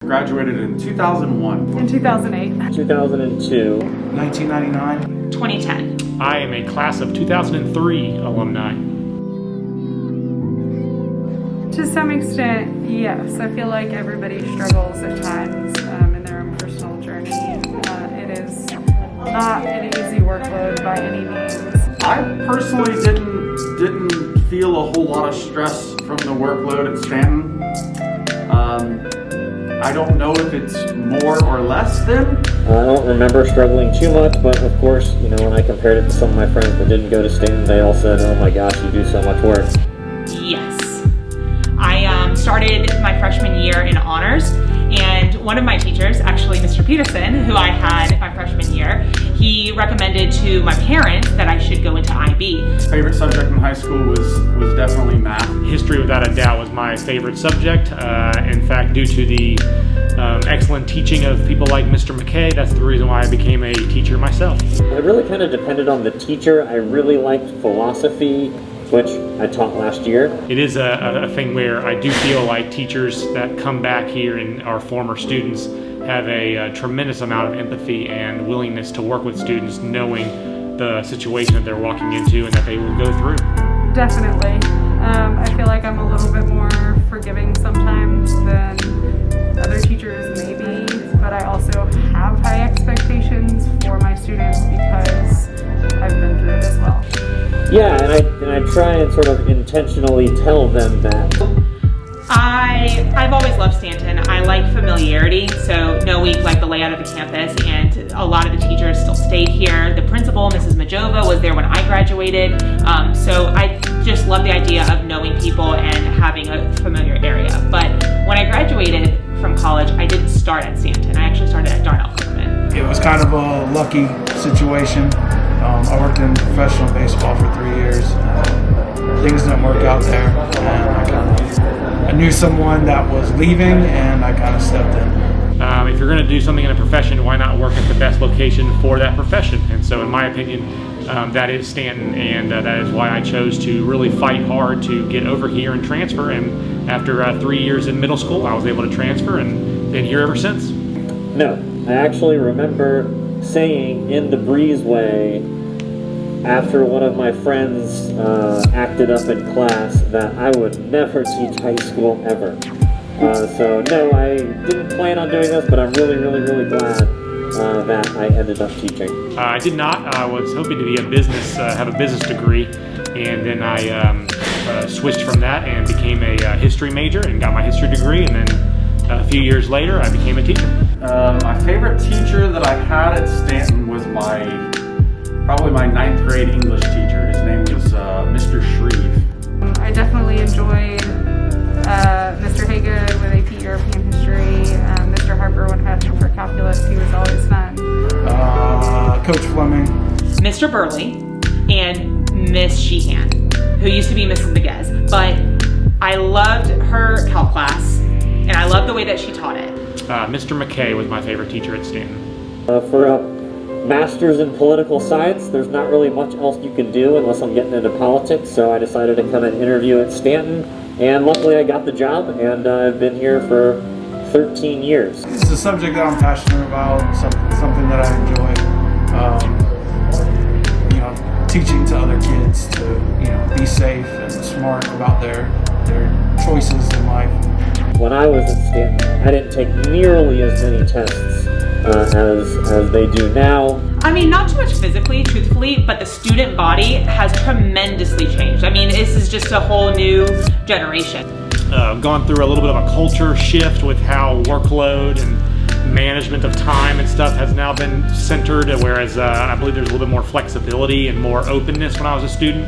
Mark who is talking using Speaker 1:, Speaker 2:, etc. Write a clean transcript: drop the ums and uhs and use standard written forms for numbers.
Speaker 1: Graduated in 2001.
Speaker 2: In 2008.
Speaker 3: 2002.
Speaker 1: 1999.
Speaker 4: 2010.
Speaker 5: I am a class of 2003 alumni.
Speaker 2: To some extent, yes. I feel like everybody struggles at times in their own personal journey. It is not an easy workload by any means.
Speaker 1: I personally didn't feel a whole lot of stress from the workload at Stanton. I don't know if it's more or less than.
Speaker 3: I don't remember struggling too much, but of course, you know, when I compared it to some of my friends that didn't go to Stanton, they all said, "Oh my gosh, you do so much work."
Speaker 4: Yes. I started my freshman year in honors, and one of my teachers, actually Mr. Peterson, who I had my freshman year, he recommended to my parents that I should go into IB.
Speaker 1: Favorite subject in high school was definitely math.
Speaker 5: History, without a doubt, was my favorite subject. In fact, due to the excellent teaching of people like Mr. McKay, that's the reason why I became a teacher myself.
Speaker 3: It really kind of depended on the teacher. I really liked philosophy, which I taught last year.
Speaker 5: It is a thing where I do feel like teachers that come back here and are former students have a tremendous amount of empathy and willingness to work with students, knowing the situation that they're walking into and that they will go through.
Speaker 2: Definitely. I feel like I'm a little bit more forgiving sometimes than other teachers maybe, but I also have high expectations for my students because I've been through it as well.
Speaker 3: Yeah, and I try and sort of intentionally tell them that.
Speaker 4: I've always loved Stanton. I like familiarity, so knowing like the layout of the campus, and a lot of the teachers still stayed here. The principal, Mrs. Majova, was there when I graduated, so I just love the idea of knowing people and having a familiar area. But when I graduated from college, I didn't start at Stanton. I actually started at Darnell Cookman.
Speaker 6: It was kind of a lucky situation. I worked in professional baseball for 3 years. Things didn't work out there, and I knew someone that was leaving, and I kind of stepped in.
Speaker 5: If you're going to do something in a profession, why not work at the best location for that profession? And so in my opinion, that is Stanton, and that is why I chose to really fight hard to get over here and transfer. And after 3 years in middle school, I was able to transfer and been here ever since.
Speaker 3: No, I actually remember saying in the breezeway after one of my friends acted up in class that I would never teach high school ever. So no, I didn't plan on doing this, but I'm really glad that I ended up teaching.
Speaker 5: I did not. I was hoping to be have a business degree, and then I switched from that and became a history major and got my history degree, and then a few years later I became a teacher.
Speaker 1: My favorite teacher that I had at Stanton was probably my 9th grade English teacher. His name was Mr. Shreve.
Speaker 2: I definitely enjoyed Mr. Haygood with AP European History, Mr. Harper when I had him for calculus. He was always fun.
Speaker 6: Coach Fleming.
Speaker 4: Mr. Burley and Miss Sheehan, who used to be Mrs. Miguez. But I loved her calc class, and I loved the way that she taught it.
Speaker 5: Mr. McKay was my favorite teacher at Stanton.
Speaker 3: For a master's in political science, there's not really much else you can do unless I'm getting into politics, so I decided to come and interview at Stanton, and luckily I got the job, and I've been here for 13 years.
Speaker 6: It's a subject that I'm passionate about, something that I enjoy. Teaching to other kids to be safe and smart about their choices in life.
Speaker 3: When I was at Stanton, I didn't take nearly as many tests as they do now.
Speaker 4: I mean, not too much physically, truthfully, but the student body has tremendously changed. I mean, this is just a whole new generation.
Speaker 5: Gone through a little bit of a culture shift with how workload and management of time and stuff has now been centered, whereas I believe there's a little bit more flexibility and more openness when I was a student.